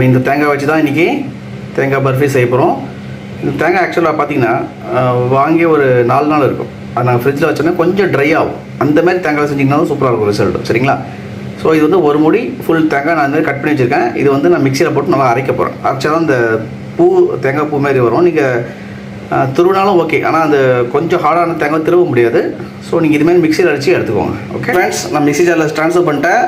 நம்ம இந்த தேங்காய் வச்சு தான் இன்றைக்கி தேங்காய் பர்ஃபி செய்ய போகிறோம். இந்த தேங்காய் ஆக்சுவலாக பார்த்திங்கன்னா வாங்கி ஒரு 4 நாள் இருக்கும். அது நாங்கள் ஃப்ரிட்ஜில் வச்சோன்னா கொஞ்சம் ட்ரை ஆகும். அந்த மாதிரி தேங்காய் செஞ்சிங்கனாலும் சூப்பராக இருக்கும் ரிசல்ட். சரிங்களா? ஸோ இது வந்து ஒரு முடி ஃபுல் தேங்காய் நான் அந்த மாதிரி கட் பண்ணி வச்சுருக்கேன். இது வந்து நான் மிக்சியில் போட்டு நல்லா அரைக்க போகிறேன். அரைச்சா தான் இந்த தேங்காய் பூ மாதிரி வரும். நீங்கள் திருவினாலும் ஓகே, ஆனால் அந்த கொஞ்சம் ஹார்டான தேங்காய் திருவ முடியாது. ஸோ நீங்கள் இதுமாதிரி மிக்சியில் அரைச்சி எடுத்துக்கோங்க. ஓகே ஃப்ரெண்ட்ஸ், நான் மிக்சி ஜாரில் ட்ரான்ஸ்ஃபர் பண்ணிட்டேன்.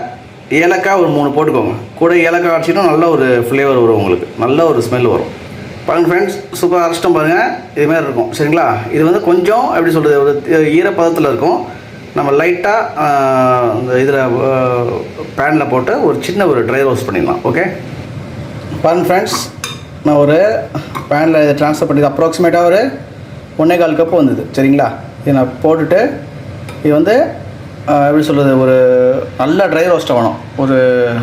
ஏலக்காய் ஒரு 3 போட்டுக்கோங்க. கூட ஏலக்காய் அரைச்சிட்டோம் நல்ல ஒரு ஃப்ளேவர் வரும், உங்களுக்கு நல்ல ஒரு ஸ்மெல் வரும். பாருங்கள் ஃப்ரெண்ட்ஸ், சூப்பராக அரைச்சிட்டோம் பாருங்கள். இதுமாதிரி இருக்கும். சரிங்களா? இது வந்து கொஞ்சம் எப்படி சொல்கிறது, ஒரு ஈரப்பதத்தில் இருக்கும். நம்ம லைட்டாக இந்த இதில் பேனில் போட்டு ஒரு சின்ன ஒரு ட்ரை ரோஸ்ட் பண்ணிடலாம். ஓகே பாருங்கள் ஃப்ரெண்ட்ஸ், நான் ஒரு பேனில் இதை ட்ரான்ஸ்ஃபர் பண்ணி அப்ராக்சிமேட்டாக ஒரு 1.25 கப்பு வந்தது. சரிங்களா? இதை நான் போட்டுட்டு இது வந்து எப்படி சொல்கிறது, ஒரு நல்லா ட்ரை ரோஸ்ட் ஆகணும். ஒரு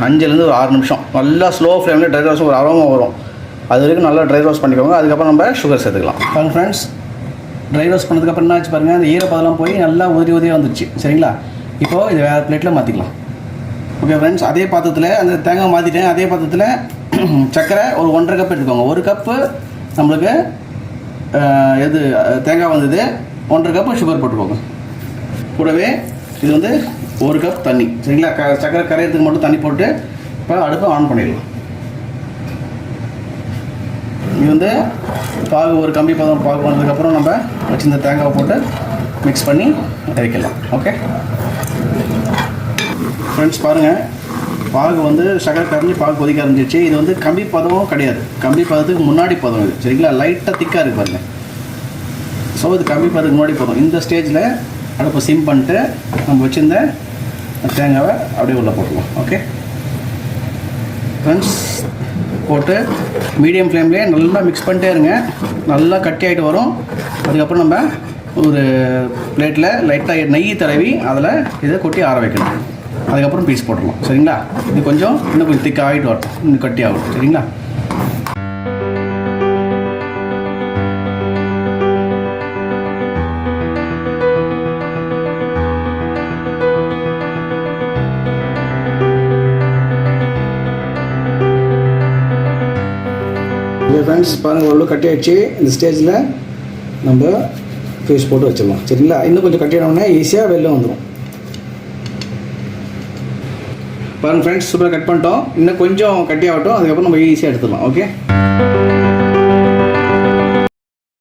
5லேருந்து ஒரு 6 நிமிஷம் நல்லா ஸ்லோ ஃப்ளேமில் ட்ரை ரோஸ்ட் ஒரு அரோமா வரும். அது வரைக்கும் நல்லா ட்ரை ரோஸ்ட் பண்ணிக்கோங்க. அதுக்கப்புறம் நம்ம சுகர் சேர்த்துக்கலாம். பாருங்கள் ஃப்ரெண்ட்ஸ், ட்ரை ரோஸ்ட் பண்ணதுக்கப்புறம் என்ன ஆச்சு பாருங்கள், அந்த ஈரப்பதெல்லாம் போய் நல்லா உதிரியாக வந்துடுச்சு. சரிங்களா? இப்போது இது வேறு பிளேட்டில் மாற்றிக்கலாம். ஓகே ஃப்ரெண்ட்ஸ், அதே பாத்திரத்தில் அந்த தேங்காய் மாற்றிட்டேன். அதே பாத்திரத்தில் சர்க்கரை ஒரு 1.5 கப் எடுத்துக்கோங்க. 1 கப்பு நம்மளுக்கு எது தேங்காய் வந்தது, 1.5 கப்பு சுகர் போட்டுக்கோங்க. கூடவே இது வந்து 1 கப் தண்ணி. சரிங்களா? சர்க்கரை கரையிறதுக்கு மட்டும் தண்ணி போட்டு இப்போ அடுப்பை ஆன் பண்ணிடலாம். இது வந்து பாகு ஒரு கம்பி பதம் பாகு பண்ணதுக்கப்புறம் நம்ம வச்சிருந்த தேங்காவை போட்டு மிக்ஸ் பண்ணி இறக்கலாம். ஓகே ஃப்ரெண்ட்ஸ், பாருங்கள், பாகு வந்து சக்கரை கரைஞ்சி பாகு கொதிக்க ஆரம்பிச்சிச்சு. இது வந்து கம்பி பதமும் கிடையாது, கம்பி பதத்துக்கு முன்னாடி பதம் இது. சரிங்களா? லைட்டாக திக்காக இருக்குது பாருங்கள். ஸோ இது கம்பி பதத்துக்கு முன்னாடி பதம். இந்த ஸ்டேஜில் அடுப்பை சிம் பண்ணிட்டு நம்ம வச்சுருந்த தேங்காவை அப்படியே உள்ளே போட்டுருவோம். ஓகே ஃப்ரெண்ட்ஸ், போட்டு மீடியம் ஃப்ளேம்லேயே நல்லா மிக்ஸ் பண்ணிட்டே இருங்க. நல்லா கட்டி ஆகிட்டு வரும். அதுக்கப்புறம் நம்ம ஒரு பிளேட்டில் லைட்டாக நெய் தடவி அதில் இதை கொட்டி ஆற வைக்கணும். அதுக்கப்புறம் பீஸ் போட்டுடலாம். சரிங்களா? இது இன்னும் கொஞ்சம் திக் ஆகிட்டு வரட்டும், இன்னும் கட்டி ஆகும். சரிங்களா? ஃப்ரெண்ட்ஸ், பாருங்கள், ஓரளவு கட்டி ஆகிடுச்சு. இந்த ஸ்டேஜில் நம்ம பீஸ் போட்டு வச்சிடலாம். சரிங்களா? இன்னும் கொஞ்சம் கட்டினோம்னா ஈஸியாக வெளில வந்துடும். பாருங்கள் ஃப்ரெண்ட்ஸ், சூப்பராக கட் பண்ணிட்டோம். இன்னும் கொஞ்சம் கட்டி ஆகட்டும், அதுக்கப்புறம் நம்ம ஈஸியாக எடுத்துடலாம். ஓகே.